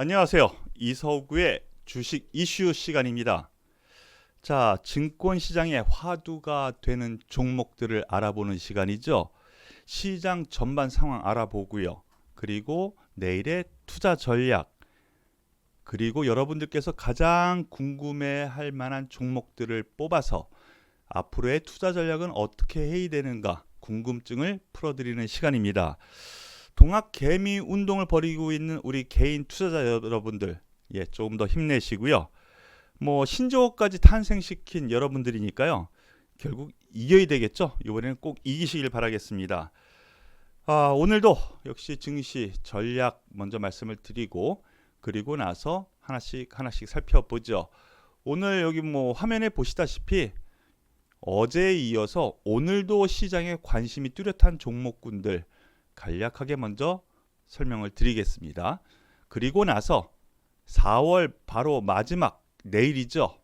안녕하세요. 이서구의 주식 이슈 시간입니다. 자, 증권 시장의 화두가 되는 종목들을 알아보는 시간이죠. 시장 전반 상황 알아보고요. 그리고 내일의 투자 전략, 그리고 여러분들께서 가장 궁금해할 만한 종목들을 뽑아서 앞으로의 투자 전략은 어떻게 해야 되는가 궁금증을 풀어드리는 시간입니다. 동학 개미 운동을 벌이고 있는 우리 개인 투자자 여러분들, 조금 더 힘내시고요. 신조어까지 탄생시킨 여러분들이니까요. 결국 이겨야 되겠죠. 이번에는 꼭 이기시길 바라겠습니다. 오늘도 역시 증시 전략 먼저 말씀을 드리고 그리고 나서 하나씩 살펴보죠. 오늘 여기 화면에 보시다시피 어제에 이어서 오늘도 시장에 관심이 뚜렷한 종목군들 간략하게 먼저 설명을 드리겠습니다. 그리고 나서 4월 바로 마지막 내일이죠.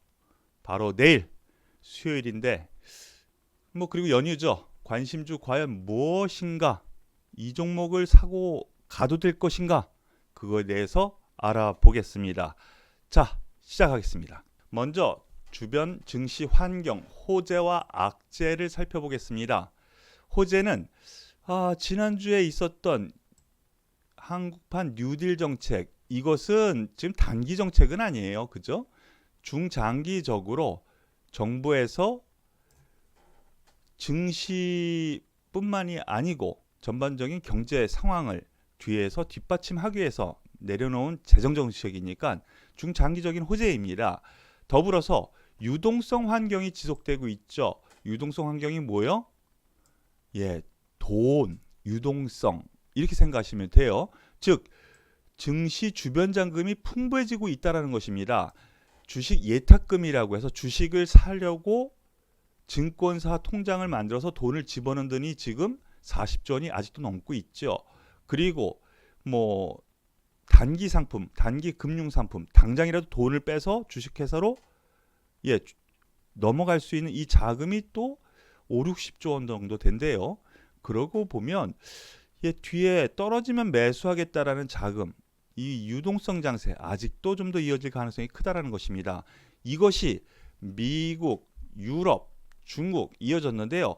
바로 내일 수요일인데 그리고 연휴죠. 관심주 과연 무엇인가? 이 종목을 사고 가도 될 것인가? 그거에 대해서 알아보겠습니다. 자, 시작하겠습니다. 먼저 주변 증시 환경, 호재와 악재를 살펴보겠습니다. 호재는 지난주에 있었던 한국판 뉴딜 정책, 이것은 지금 단기 정책은 아니에요. 그죠? 중장기적으로 정부에서 증시뿐만이 아니고 전반적인 경제 상황을 뒤에서 뒷받침하기 위해서 내려놓은 재정 정책이니까 중장기적인 호재입니다. 더불어서 유동성 환경이 지속되고 있죠. 유동성 환경이 뭐요? 돈, 유동성 이렇게 생각하시면 돼요. 즉 증시 주변 잔금이 풍부해지고 있다는 것입니다. 주식 예탁금이라고 해서 주식을 사려고 증권사 통장을 만들어서 돈을 집어넣은 돈이 지금 40조 원이 아직도 넘고 있죠. 그리고 단기 상품, 단기 금융 상품, 당장이라도 돈을 빼서 주식회사로 넘어갈 수 있는 이 자금이 또 5, 60조 원 정도 된대요. 그러고 보면 뒤에 떨어지면 매수하겠다라는 자금, 이 유동성 장세 아직도 좀 더 이어질 가능성이 크다라는 것입니다. 이것이 미국, 유럽, 중국 이어졌는데요.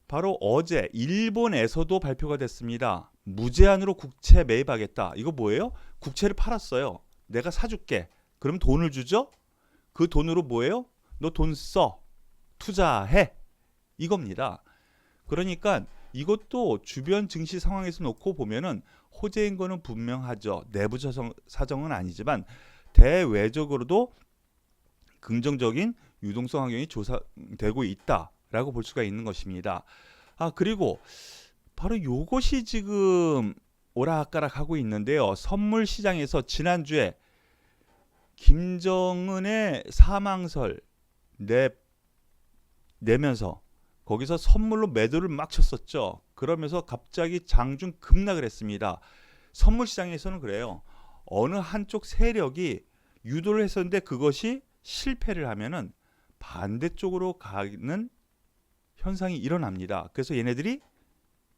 바로 어제 일본에서도 발표가 됐습니다. 무제한으로 국채 매입하겠다. 이거 뭐예요? 국채를 팔았어요. 내가 사줄게. 그럼 돈을 주죠? 그 돈으로 뭐예요? 너 돈 써. 투자해. 이겁니다. 그러니까 이것도 주변 증시 상황에서 놓고 보면은 호재인 거는 분명하죠. 내부 사정은 아니지만 대외적으로도 긍정적인 유동성 환경이 조사되고 있다라고 볼 수가 있는 것입니다. 그리고 바로 이것이 지금 오락가락 하고 있는데요. 선물 시장에서 지난주에 김정은의 사망설 내면서 거기서 선물로 매도를 막 쳤었죠. 그러면서 갑자기 장중 급락을 했습니다. 선물 시장에서는 그래요. 어느 한쪽 세력이 유도를 했었는데 그것이 실패를 하면은 반대쪽으로 가는 현상이 일어납니다. 그래서 얘네들이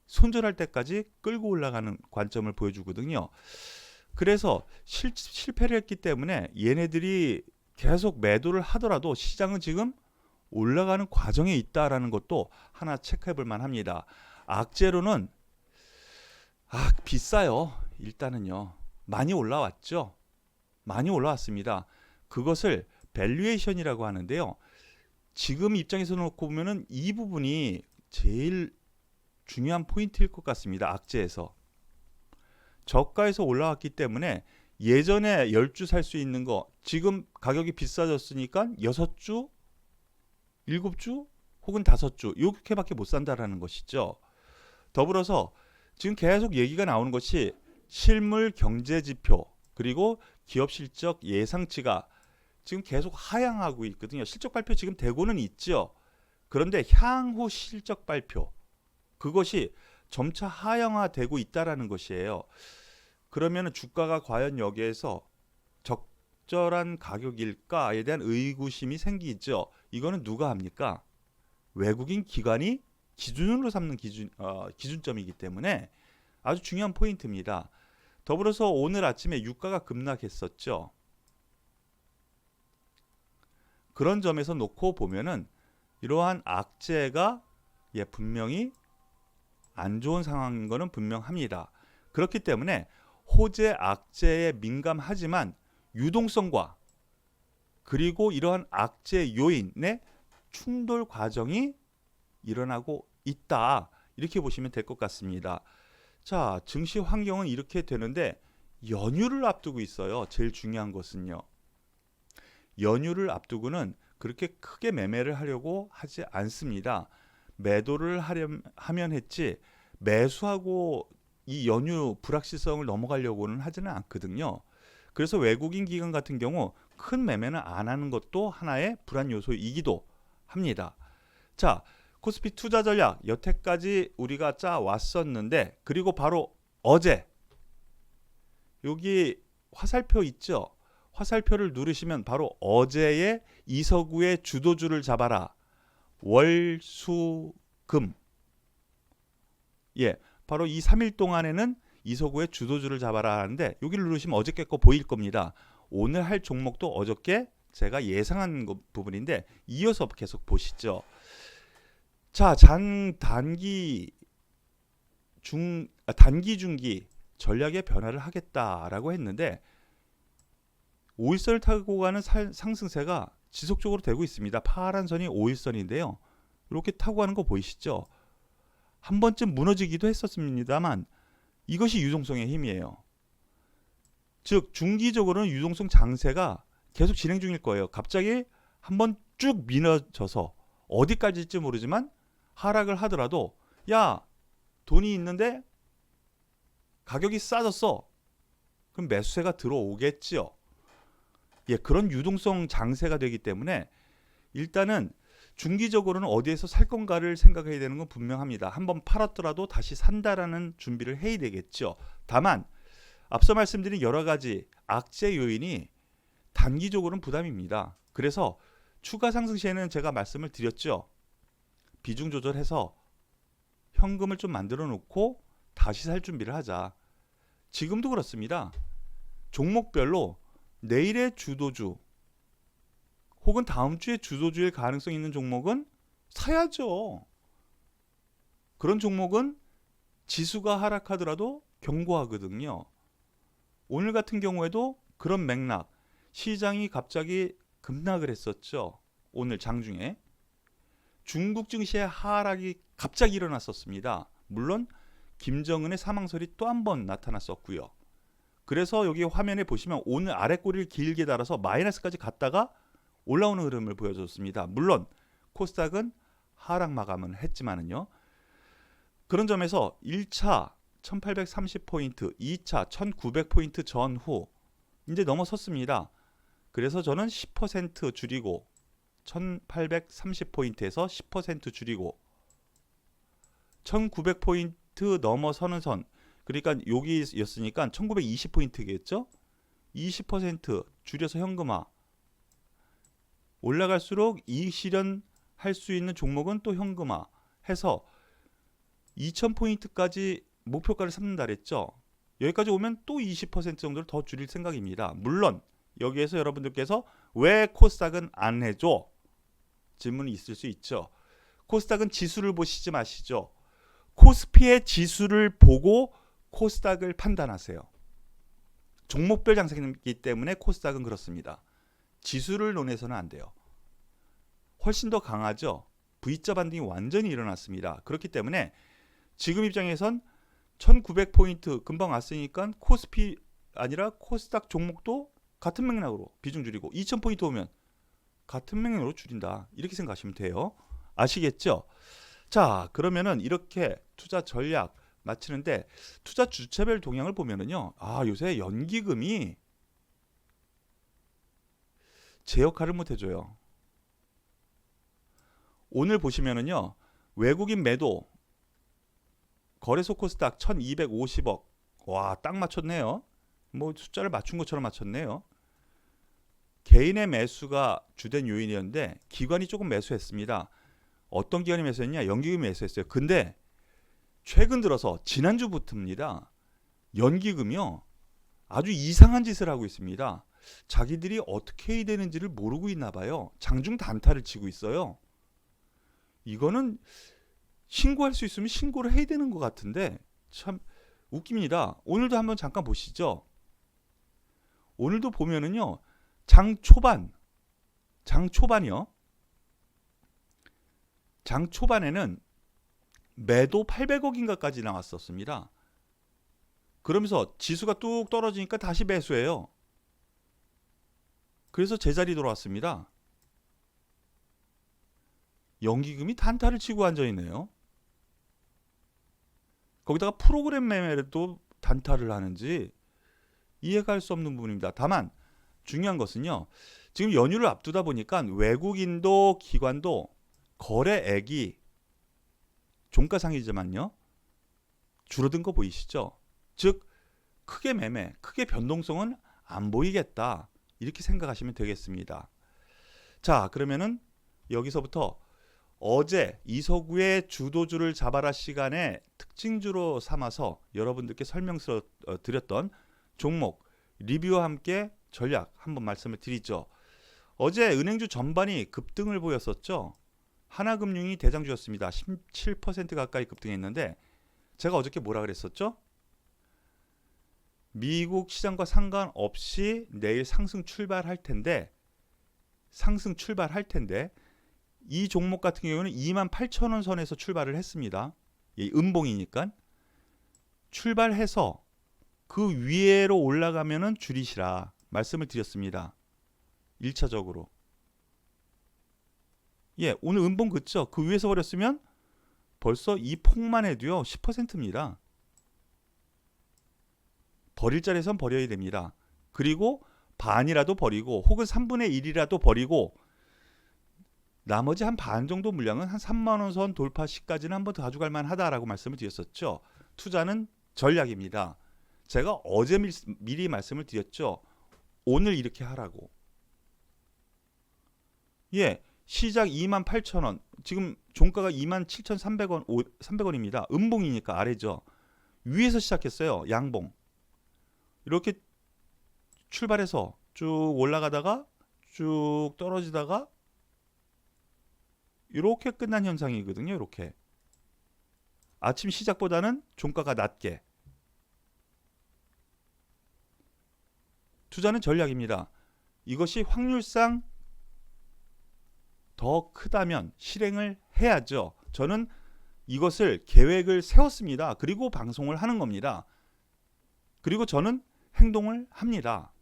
손절할 때까지 끌고 올라가는 관점을 보여주거든요. 그래서 실패를 했기 때문에 얘네들이 계속 매도를 하더라도 시장은 지금 올라가는 과정에 있다라는 것도 하나 체크해 볼 만합니다. 악재로는 비싸요. 일단은요. 많이 올라왔죠. 많이 올라왔습니다. 그것을 밸류에이션이라고 하는데요. 지금 입장에서 놓고 보면은 이 부분이 제일 중요한 포인트일 것 같습니다. 악재에서. 저가에서 올라왔기 때문에 예전에 10주 살 수 있는 거 지금 가격이 비싸졌으니까 6주 7주 혹은 5주 이렇게밖에 못 산다라는 것이죠. 더불어서 지금 계속 얘기가 나오는 것이 실물 경제지표 그리고 기업 실적 예상치가 지금 계속 하향하고 있거든요. 실적 발표 지금 되고는 있죠. 그런데 향후 실적 발표 그것이 점차 하향화되고 있다라는 것이에요. 그러면 주가가 과연 여기에서 적절한 가격일까에 대한 의구심이 생기죠. 이거는 누가 합니까? 외국인 기관이 기준으로 삼는 기준점이기 때문에 아주 중요한 포인트입니다. 더불어서 오늘 아침에 유가가 급락했었죠. 그런 점에서 놓고 보면은 이러한 악재가 분명히 안 좋은 상황인 것은 분명합니다. 그렇기 때문에 호재 악재에 민감하지만 유동성과 그리고 이러한 악재 요인의 충돌 과정이 일어나고 있다. 이렇게 보시면 될 것 같습니다. 자, 증시 환경은 이렇게 되는데 연휴를 앞두고 있어요. 제일 중요한 것은요. 연휴를 앞두고는 그렇게 크게 매매를 하려고 하지 않습니다. 매도를 하면 했지 매수하고 이 연휴 불확실성을 넘어가려고는 하지는 않거든요. 그래서 외국인 기관 같은 경우 큰 매매는 안 하는 것도 하나의 불안 요소이기도 합니다. 자, 코스피 투자 전략 여태까지 우리가 짜 왔었는데, 그리고 바로 어제 여기 화살표 있죠? 화살표를 누르시면 바로 어제의 이서구의 주도주를 잡아라. 월수금. 바로 이 3일 동안에는 이서구의 주도주를 잡아라 하는데, 여기를 누르시면 어저께 거 보일 겁니다. 오늘 할 종목도 어저께 제가 예상한 부분인데 이어서 계속 보시죠. 자, 단기 중기 전략의 변화를 하겠다라고 했는데 5일선을 타고 가는 상승세가 지속적으로 되고 있습니다. 파란 선이 5일선인데요. 이렇게 타고 가는 거 보이시죠? 한 번쯤 무너지기도 했었습니다만 이것이 유동성의 힘이에요. 즉 중기적으로는 유동성 장세가 계속 진행 중일 거예요. 갑자기 한번 쭉 미뤄져서 어디까지일지 모르지만 하락을 하더라도 야, 돈이 있는데 가격이 싸졌어. 그럼 매수세가 들어오겠지요. 그런 유동성 장세가 되기 때문에 일단은 중기적으로는 어디에서 살 건가를 생각해야 되는 건 분명합니다. 한번 팔았더라도 다시 산다라는 준비를 해야 되겠죠. 다만 앞서 말씀드린 여러 가지 악재 요인이 단기적으로는 부담입니다. 그래서 추가 상승 시에는 제가 말씀을 드렸죠. 비중 조절해서 현금을 좀 만들어 놓고 다시 살 준비를 하자. 지금도 그렇습니다. 종목별로 내일의 주도주 혹은 다음 주에 주도주일 가능성 있는 종목은 사야죠. 그런 종목은 지수가 하락하더라도 견고하거든요. 오늘 같은 경우에도 그런 맥락, 시장이 갑자기 급락을 했었죠. 오늘 장중에 중국 증시의 하락이 갑자기 일어났었습니다. 물론 김정은의 사망설이 또 한 번 나타났었고요. 그래서 여기 화면에 보시면 오늘 아래 꼬리를 길게 달아서 마이너스까지 갔다가 올라오는 흐름을 보여줬습니다. 물론 코스닥은 하락 마감은 했지만은요. 그런 점에서 1차 1830포인트, 2차 1900포인트 전후 이제 넘어섰습니다. 그래서 저는 10% 줄이고 1830포인트에서 10% 줄이고 1900포인트 넘어서는 선, 그러니까 여기였으니까 1920포인트겠죠? 20% 줄여서 현금화. 올라갈수록 이익 실현할 수 있는 종목은 또 현금화 해서 2000포인트까지 목표가를 삼는다 그랬죠. 여기까지 오면 또 20% 정도를 더 줄일 생각입니다. 물론 여기에서 여러분들께서 왜 코스닥은 안 해줘? 질문이 있을 수 있죠. 코스닥은 지수를 보시지 마시죠. 코스피의 지수를 보고 코스닥을 판단하세요. 종목별 장세이기 때문에 코스닥은 그렇습니다. 지수를 논해서는 안 돼요. 훨씬 더 강하죠. V자 반등이 완전히 일어났습니다. 그렇기 때문에 지금 입장에선 1900포인트 금방 왔으니까 코스피 아니라 코스닥 종목도 같은 맥락으로 비중 줄이고 2000포인트 오면 같은 맥락으로 줄인다. 이렇게 생각하시면 돼요. 아시겠죠? 자, 그러면은 이렇게 투자 전략 마치는데 투자 주체별 동향을 보면은요. 요새 연기금이 제 역할을 못 해줘요. 오늘 보시면은요. 외국인 매도 거래소 코스닥 1250억. 와, 딱 맞췄네요. 뭐 숫자를 맞춘 것처럼 맞췄네요. 개인의 매수가 주된 요인이었는데 기관이 조금 매수했습니다. 어떤 기관이 매수했냐? 연기금이 매수했어요. 근데 최근 들어서 지난주부터입니다. 연기금이요. 아주 이상한 짓을 하고 있습니다. 자기들이 어떻게 해야 되는지를 모르고 있나 봐요. 장중 단타를 치고 있어요. 이거는 신고할 수 있으면 신고를 해야 되는 것 같은데 참 웃깁니다. 오늘도 한번 잠깐 보시죠. 오늘도 보면은요. 장 초반이요. 장 초반에는 매도 800억인가까지 나왔었습니다. 그러면서 지수가 뚝 떨어지니까 다시 매수해요. 그래서 제자리 돌아왔습니다. 연기금이 단타를 치고 앉아있네요. 거기다가 프로그램 매매도 단타를 하는지 이해가 할 수 없는 부분입니다. 다만 중요한 것은요. 지금 연휴를 앞두다 보니까 외국인도 기관도 거래액이 종가상이지만요. 줄어든 거 보이시죠? 즉 크게 매매, 크게 변동성은 안 보이겠다. 이렇게 생각하시면 되겠습니다. 자, 그러면은 여기서부터 어제 이서구의 주도주를 잡아라 시간에 특징주로 삼아서 여러분들께 설명드렸던 종목 리뷰와 함께 전략 한번 말씀을 드리죠. 어제 은행주 전반이 급등을 보였었죠. 하나금융이 대장주였습니다. 17% 가까이 급등했는데 제가 어저께 뭐라 그랬었죠? 미국 시장과 상관없이 내일 상승 출발할 텐데 이 종목 같은 경우는 28,000원 선에서 출발을 했습니다. 음봉이니까 출발해서 그 위로 올라가면은 줄이시라 말씀을 드렸습니다. 1차적으로. 오늘 음봉 그쵸? 그 위에서 버렸으면 벌써 이 폭만 해도요 10%입니다. 버릴 자리에선 버려야 됩니다. 그리고 반이라도 버리고 혹은 3분의 1이라도 버리고 나머지 한 반 정도 물량은 한 3만원 선 돌파 시까지는 한번 더 가져갈 만하다라고 말씀을 드렸었죠. 투자는 전략입니다. 제가 어제 미리 말씀을 드렸죠. 오늘 이렇게 하라고. 시작 28,000원. 지금 종가가 27,300원, 300원입니다. 음봉이니까 아래죠. 위에서 시작했어요. 양봉. 이렇게 출발해서 쭉 올라가다가 쭉 떨어지다가 이렇게 끝난 현상이거든요. 이렇게. 아침 시작보다는 종가가 낮게. 투자는 전략입니다. 이것이 확률상 더 크다면 실행을 해야죠. 저는 이것을 계획을 세웠습니다. 그리고 방송을 하는 겁니다. 그리고 저는 행동을 합니다.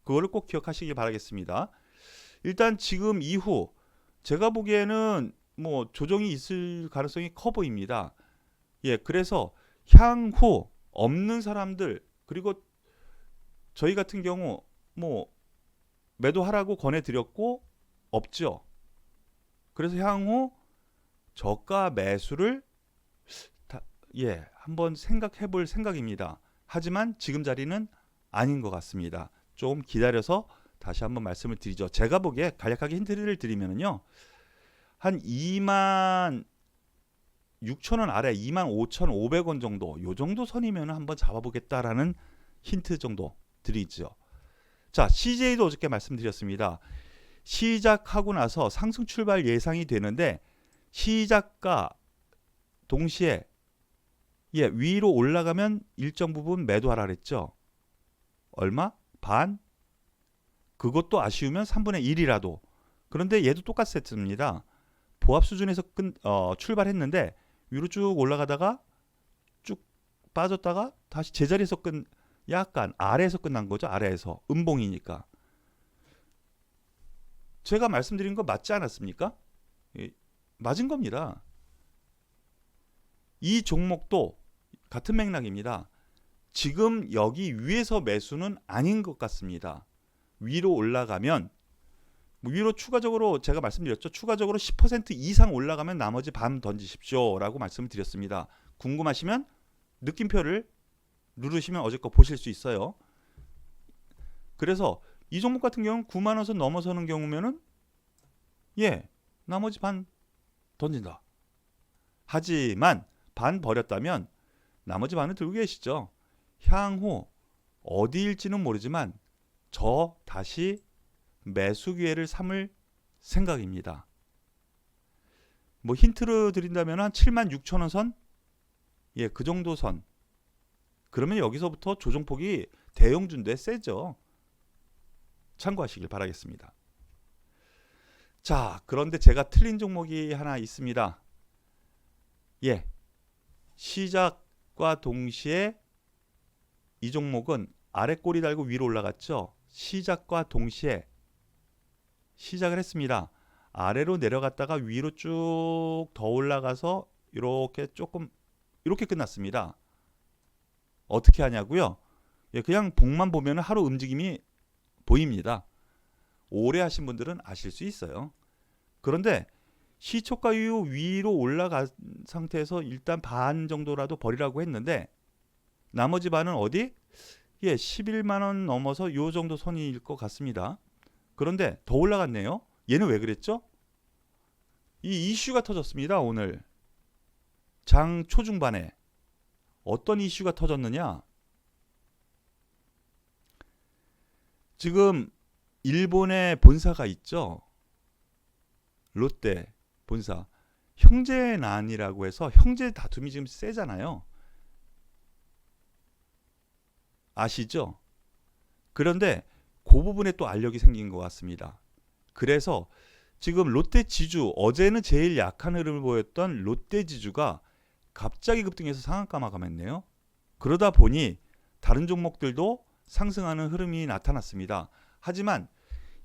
그거를 꼭 기억하시기 바라겠습니다. 일단 지금 이후 제가 보기에는 뭐 조정이 있을 가능성이 커 보입니다. 그래서 향후 없는 사람들 그리고 저희 같은 경우 뭐 매도하라고 권해드렸고 없죠. 그래서 향후 저가 매수를 한번 생각해 볼 생각입니다. 하지만 지금 자리는 아닌 것 같습니다. 좀 기다려서 다시 한번 말씀을 드리죠. 제가 보기에 간략하게 힌트를 드리면요. 한 26,000원 아래 25,500원 정도 요 정도 선이면 한번 잡아보겠다라는 힌트 정도 드리죠. 자, CJ도 어저께 말씀드렸습니다. 시작하고 나서 상승 출발 예상이 되는데 시작과 동시에 위로 올라가면 일정 부분 매도하라 그랬죠. 얼마? 반? 그것도 아쉬우면 3분의 1이라도. 그런데 얘도 똑같았습니다. 보합 수준에서 출발했는데 위로 쭉 올라가다가 쭉 빠졌다가 다시 제자리에서 약간 아래에서 끝난 거죠. 아래에서. 음봉이니까. 제가 말씀드린 거 맞지 않았습니까? 맞은 겁니다. 이 종목도 같은 맥락입니다. 지금 여기 위에서 매수는 아닌 것 같습니다. 위로 올라가면 위로 추가적으로 제가 말씀드렸죠. 추가적으로 10% 이상 올라가면 나머지 반 던지십시오 라고 말씀을 드렸습니다. 궁금하시면 느낌표를 누르시면 어제 거 보실 수 있어요. 그래서 이 종목 같은 경우는 9만원 선 넘어서는 경우면은 나머지 반 던진다. 하지만 반 버렸다면 나머지 반을 들고 계시죠. 향후 어디일지는 모르지만 저 다시 매수 기회를 삼을 생각입니다. 뭐 힌트를 드린다면 한 76,000원 선? 예, 그 정도 선. 그러면 여기서부터 조정폭이 대형주인데 세죠. 참고하시길 바라겠습니다. 자, 그런데 제가 틀린 종목이 하나 있습니다. 예, 시작과 동시에 이 종목은 아래 꼬리 달고 위로 올라갔죠. 시작과 동시에 시작을 했습니다. 아래로 내려갔다가 위로 쭉 더 올라가서 이렇게 조금 이렇게 끝났습니다. 어떻게 하냐고요? 예, 그냥 봉만 보면 하루 움직임이 보입니다. 오래 하신 분들은 아실 수 있어요. 그런데 시초가 이후 위로 올라간 상태에서 일단 반 정도라도 버리라고 했는데 나머지 반은 어디? 예, 11만 원 넘어서 요 정도 선일 것 같습니다. 그런데 더 올라갔네요. 얘는 왜 그랬죠? 이 이슈가 터졌습니다. 오늘 장 초중반에 어떤 이슈가 터졌느냐? 지금 일본의 본사가 있죠. 롯데 본사. 형제난이라고 해서 형제 다툼이 지금 세잖아요. 아시죠? 그런데 그 부분에 또 알력이 생긴 것 같습니다. 그래서 지금 롯데 지주, 어제는 제일 약한 흐름을 보였던 롯데 지주가 갑자기 급등해서 상한가 마감했네요. 그러다 보니 다른 종목들도 상승하는 흐름이 나타났습니다. 하지만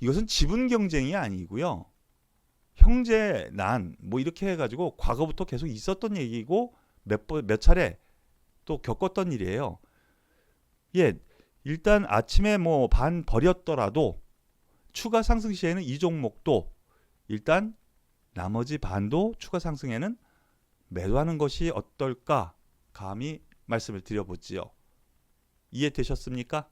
이것은 지분 경쟁이 아니고요. 형제 난 뭐 이렇게 해가지고 과거부터 계속 있었던 얘기고 몇 차례 또 겪었던 일이에요. 예, 일단 아침에 뭐 반 버렸더라도 추가 상승 시에는 이 종목도 일단 나머지 반도 추가 상승에는 매도하는 것이 어떨까 감히 말씀을 드려보지요. 이해되셨습니까?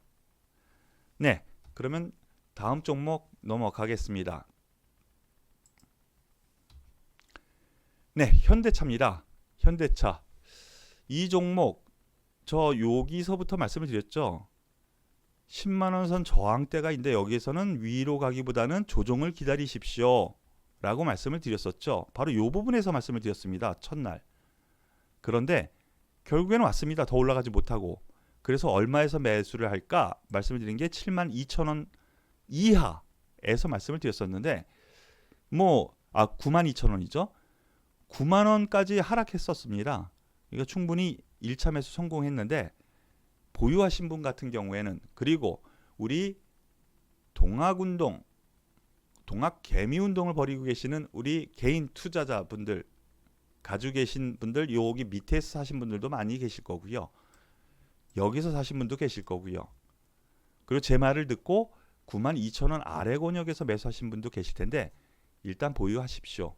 네, 그러면 다음 종목 넘어가겠습니다. 네, 현대차입니다. 현대차. 이 종목 저 여기서부터 말씀을 드렸죠. 10만원 선 저항대가 있는데 여기에서는 위로 가기보다는 조정을 기다리십시오 라고 말씀을 드렸었죠. 바로 이 부분에서 말씀을 드렸습니다. 첫날. 그런데 결국에는 왔습니다. 더 올라가지 못하고. 그래서 얼마에서 매수를 할까 말씀을 드린 게 72,000원 이하에서 말씀을 드렸었는데 92,000원이죠. 9만원까지 하락했었습니다. 이거 충분히 1차 매수 성공했는데 보유하신 분 같은 경우에는 그리고 우리 동학운동, 동학개미운동을 벌이고 계시는 우리 개인 투자자분들 가지고 계신 분들 여기 밑에서 사신 분들도 많이 계실 거고요. 여기서 사신 분도 계실 거고요. 그리고 제 말을 듣고 92,000원 아래 권역에서 매수하신 분도 계실 텐데 일단 보유하십시오.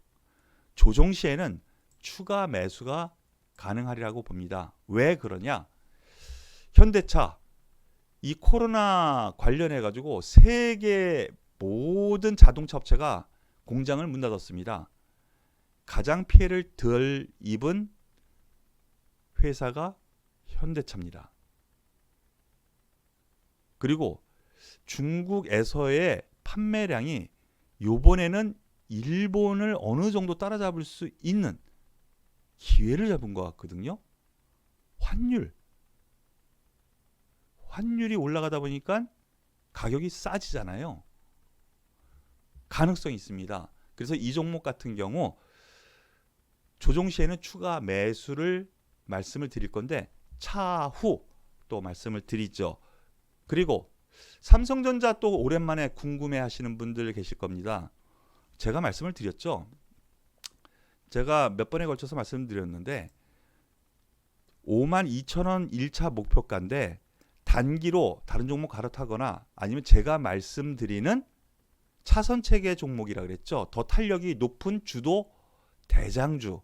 조정 시에는 추가 매수가 가능하리라고 봅니다. 왜 그러냐? 현대차 이 코로나 관련해 가지고 세계 모든 자동차 업체가 공장을 문 닫았습니다. 가장 피해를 덜 입은 회사가 현대차입니다. 그리고 중국에서의 판매량이 요번에는 일본을 어느 정도 따라잡을 수 있는 기회를 잡은 것 같거든요. 환율이 올라가다 보니까 가격이 싸지잖아요. 가능성이 있습니다. 그래서 이 종목 같은 경우 조정 시에는 추가 매수를 말씀을 드릴 건데 차후 또 말씀을 드리죠. 그리고 삼성전자 또 오랜만에 궁금해 하시는 분들 계실 겁니다. 제가 말씀을 드렸죠. 제가 몇 번에 걸쳐서 말씀드렸는데 52,000원 1차 목표가인데 단기로 다른 종목 갈아타거나 아니면 제가 말씀드리는 차선체계 종목이라 그랬죠. 더 탄력이 높은 주도 대장주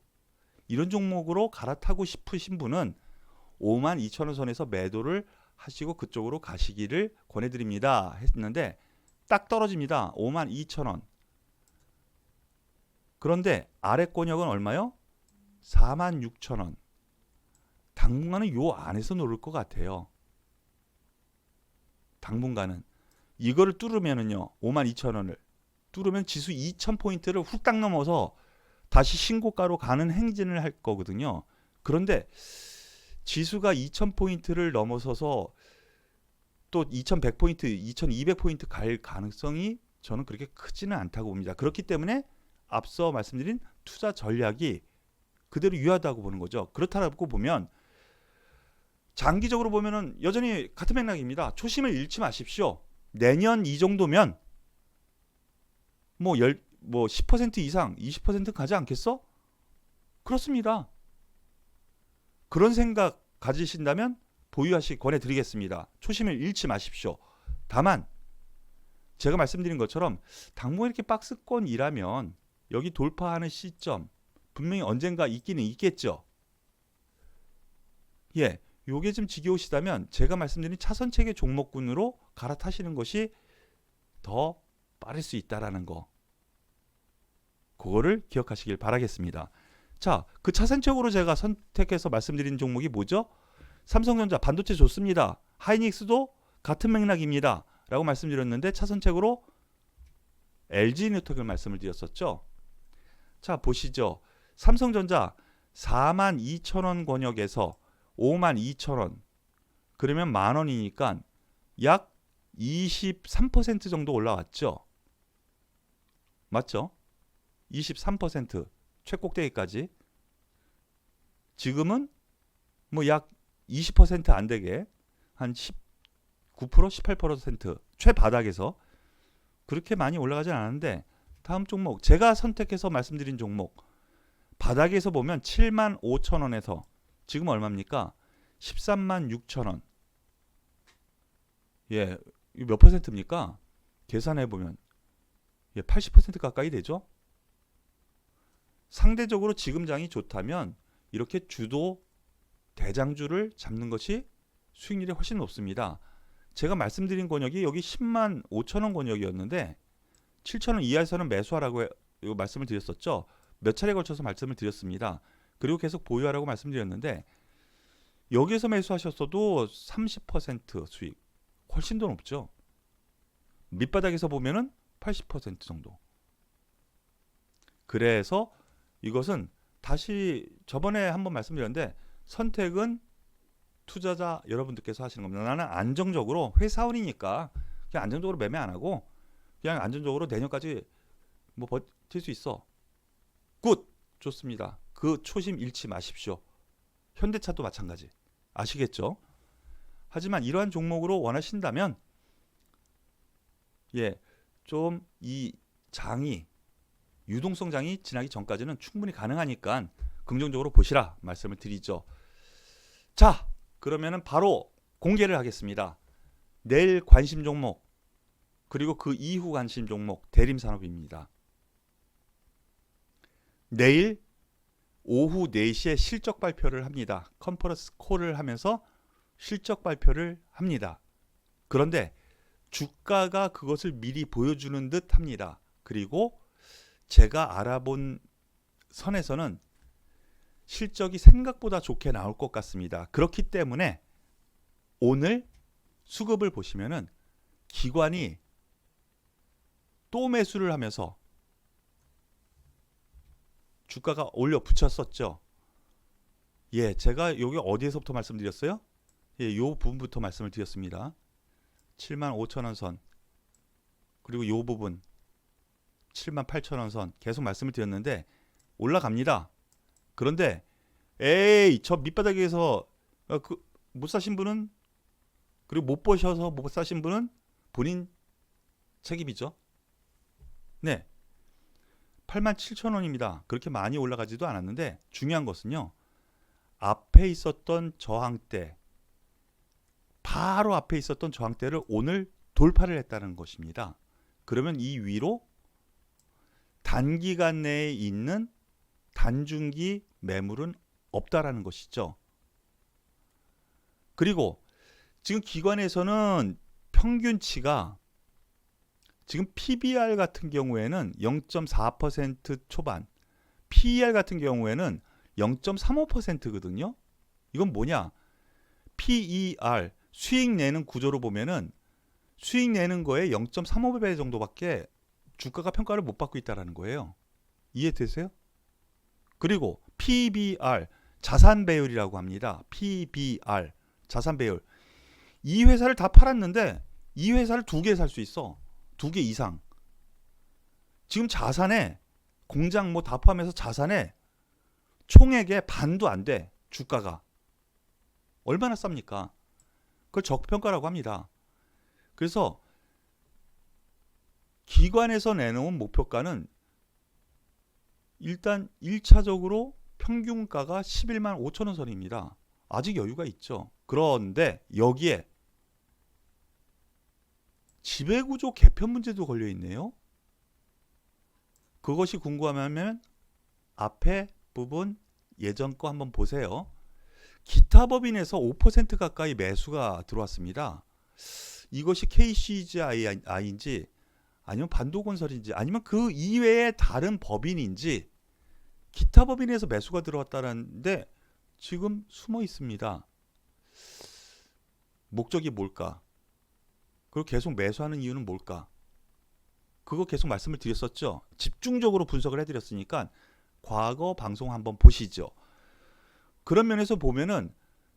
이런 종목으로 갈아타고 싶으신 분은 52,000원 선에서 매도를 하시고 그쪽으로 가시기를 권해드립니다 했는데 딱 떨어집니다. 52,000원. 그런데 아래 권역은 얼마요? 46,000원. 당분간은 요 안에서 노를 것 같아요. 당분간은 이거를 뚫으면은요, 52,000원을 뚫으면 지수 2,000포인트를 훌딱 넘어서 다시 신고가로 가는 행진을 할 거거든요. 그런데 지수가 2,000포인트를 넘어서서 또 2,100포인트, 2,200포인트 갈 가능성이 저는 그렇게 크지는 않다고 봅니다. 그렇기 때문에 앞서 말씀드린 투자 전략이 그대로 유효하다고 보는 거죠. 그렇다고 보면 장기적으로 보면은 여전히 같은 맥락입니다. 초심을 잃지 마십시오. 내년 이 정도면 뭐 10% 이상, 20% 가지 않겠어? 그렇습니다. 그런 생각 가지신다면 보유하시 권해드리겠습니다. 초심을 잃지 마십시오. 다만 제가 말씀드린 것처럼 당분간 이렇게 박스권이라면 여기 돌파하는 시점 분명히 언젠가 있기는 있겠죠. 예, 요게 좀 지겨우시다면 제가 말씀드린 차선책의 종목군으로 갈아타시는 것이 더 빠를 수 있다라는 거, 그거를 기억하시길 바라겠습니다. 자, 그 차선책으로 제가 선택해서 말씀드린 종목이 뭐죠? 삼성전자 반도체 좋습니다. 하이닉스도 같은 맥락입니다. 라고 말씀드렸는데 차선책으로 LG뉴텍을 말씀을 드렸었죠. 자, 보시죠. 삼성전자 42,000원 권역에서 52,000원, 그러면 만원이니까 약 23% 정도 올라왔죠. 맞죠? 23% 최꼭대기까지. 지금은 뭐 약 20% 안 되게 한 19%, 18% 최바닥에서 그렇게 많이 올라가진 않았는데, 다음 종목 제가 선택해서 말씀드린 종목 바닥에서 보면 75,000원에서 지금 얼마입니까? 136,000원. 예, 몇 퍼센트입니까? 계산해 보면 80% 가까이 되죠. 상대적으로 지금 장이 좋다면 이렇게 주도 대장주를 잡는 것이 수익률이 훨씬 높습니다. 제가 말씀드린 권역이 여기 105,000원 권역이었는데 7,000원 이하에서는 매수하라고 말씀을 드렸었죠. 몇 차례 걸쳐서 말씀을 드렸습니다. 그리고 계속 보유하라고 말씀드렸는데 여기에서 매수하셨어도 30% 수익, 훨씬 더 높죠. 밑바닥에서 보면은 80% 정도. 그래서 이것은 다시 저번에 한번 말씀드렸는데 선택은 투자자 여러분들께서 하시는 겁니다. 나는 안정적으로 회사원이니까 그냥 안정적으로 매매 안 하고 그냥 안정적으로 내년까지 뭐 버틸 수 있어. 굿! 좋습니다. 그 초심 잃지 마십시오. 현대차도 마찬가지. 아시겠죠? 하지만 이러한 종목으로 원하신다면 좀 이 장이 유동성 장이 지나기 전까지는 충분히 가능하니까 긍정적으로 보시라 말씀을 드리죠. 자, 그러면은 바로 공개를 하겠습니다. 내일 관심 종목 그리고 그 이후 관심 종목 대림산업입니다. 내일 오후 4시에 실적 발표를 합니다. 컨퍼런스 콜을 하면서 실적 발표를 합니다. 그런데 주가가 그것을 미리 보여주는 듯 합니다. 그리고 제가 알아본 선에서는 실적이 생각보다 좋게 나올 것 같습니다. 그렇기 때문에 오늘 수급을 보시면은 기관이 또 매수를 하면서 주가가 올려 붙였었죠. 예, 제가 여기 어디에서부터 말씀드렸어요? 예, 요 부분부터 말씀을 드렸습니다. 75,000원 선, 그리고 요 부분 78,000원 선 계속 말씀을 드렸는데 올라갑니다. 그런데 에이, 저 밑바닥에서 못 사신 분은, 그리고 못 보셔서 못 사신 분은 본인 책임이죠. 네, 87,000원입니다. 그렇게 많이 올라가지도 않았는데 중요한 것은요, 앞에 있었던 저항대, 바로 앞에 있었던 저항대를 오늘 돌파를 했다는 것입니다. 그러면 이 위로 단기간 내에 있는 단중기 매물은 없다라는 것이죠. 그리고 지금 기관에서는 평균치가 지금 PBR 같은 경우에는 0.4% 초반, PER 같은 경우에는 0.35%거든요. 이건 뭐냐? PER, 수익 내는 구조로 보면은 수익 내는 거에 0.35배 정도밖에 주가가 평가를 못 받고 있다는 거예요. 이해되세요? 그리고 PBR, 자산 배율이라고 합니다. PBR, 자산 배율. 이 회사를 다 팔았는데 이 회사를 2개 살 수 있어. 2개 이상. 지금 자산에, 공장 뭐 다 포함해서 자산에 총액의 반도 안 돼. 주가가. 얼마나 쌉니까? 그걸 저평가라고 합니다. 그래서 기관에서 내놓은 목표가는 일단 1차적으로 평균가가 11만 5천 원 선입니다. 아직 여유가 있죠. 그런데 여기에 지배구조 개편 문제도 걸려 있네요. 그것이 궁금하면 앞에 부분 예전 거 한번 보세요. 기타 법인에서 5% 가까이 매수가 들어왔습니다. 이것이 KCGI인지 아니면 반도건설인지 아니면 그 이외의 다른 법인인지 기타 법인에서 매수가 들어왔다는데 지금 숨어 있습니다. 목적이 뭘까? 그리고 계속 매수하는 이유는 뭘까? 그거 계속 말씀을 드렸었죠. 집중적으로 분석을 해드렸으니까 과거 방송 한번 보시죠. 그런 면에서 보면은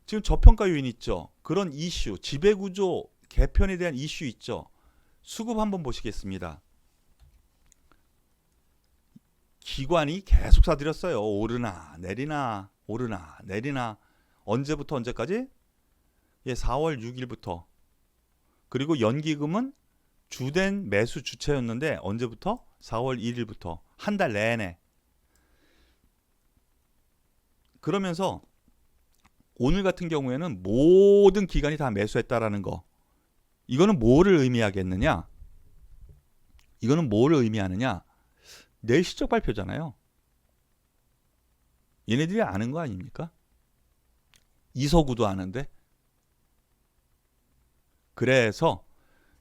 지금 저평가 요인 있죠. 그런 이슈, 지배구조 개편에 대한 이슈 있죠. 수급 한번 보시겠습니다. 기관이 계속 사들였어요. 오르나 내리나 오르나 내리나. 언제부터 언제까지? 예, 4월 6일부터. 그리고 연기금은 주된 매수 주체였는데 언제부터? 4월 1일부터. 한 달 내내. 그러면서 오늘 같은 경우에는 모든 기관이 다 매수했다라는 거. 이거는 뭐를 의미하겠느냐? 이거는 뭐를 의미하느냐? 내일 실적 발표잖아요. 얘네들이 아는 거 아닙니까? 이서구도 아는데. 그래서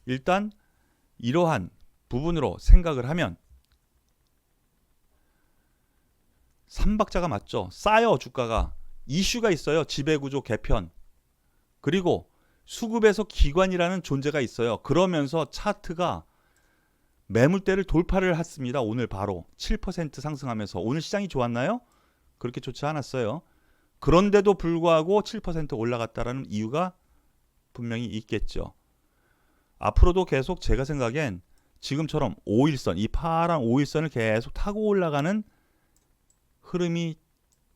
일단 이러한 부분으로 생각을 하면 삼박자가 맞죠. 싸요. 주가가. 이슈가 있어요. 지배구조 개편. 그리고 수급에서 기관이라는 존재가 있어요. 그러면서 차트가 매물대를 돌파를 했습니다. 오늘 바로 7% 상승하면서. 오늘 시장이 좋았나요? 그렇게 좋지 않았어요. 그런데도 불구하고 7% 올라갔다라는 이유가 분명히 있겠죠. 앞으로도 계속 제가 생각엔 지금처럼 5일선, 이 파란 5일선을 계속 타고 올라가는 흐름이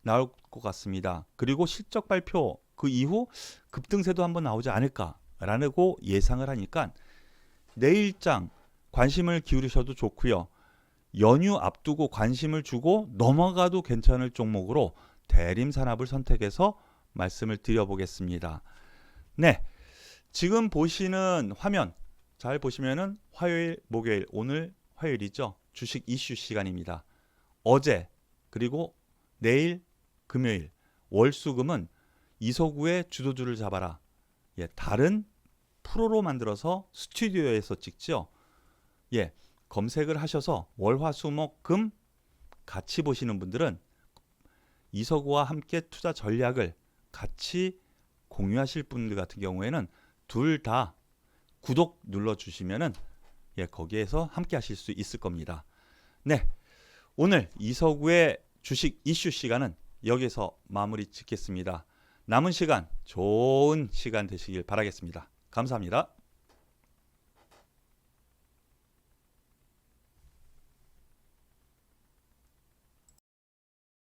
나올 것 같습니다. 그리고 실적 발표 그 이후 급등세도 한번 나오지 않을까라고 예상을 하니까 내일장 관심을 기울이셔도 좋고요. 연휴 앞두고 관심을 주고 넘어가도 괜찮을 종목으로 대림산업을 선택해서 말씀을 드려보겠습니다. 네, 지금 보시는 화면 잘 보시면은 화요일, 목요일, 오늘 화요일이죠. 주식 이슈 시간입니다. 어제 그리고 내일 금요일, 월수금은 이서구의 주도주를 잡아라. 예, 다른 프로로 만들어서 스튜디오에서 찍죠. 예, 검색을 하셔서 월화수목금 같이 보시는 분들은 이서구와 함께 투자 전략을 같이 공유하실 분들 같은 경우에는 둘 다 구독 눌러주시면은 예, 거기에서 함께 하실 수 있을 겁니다. 네, 오늘 이서구의 주식 이슈 시간은 여기서 마무리 짓겠습니다. 남은 시간 좋은 시간 되시길 바라겠습니다. 감사합니다.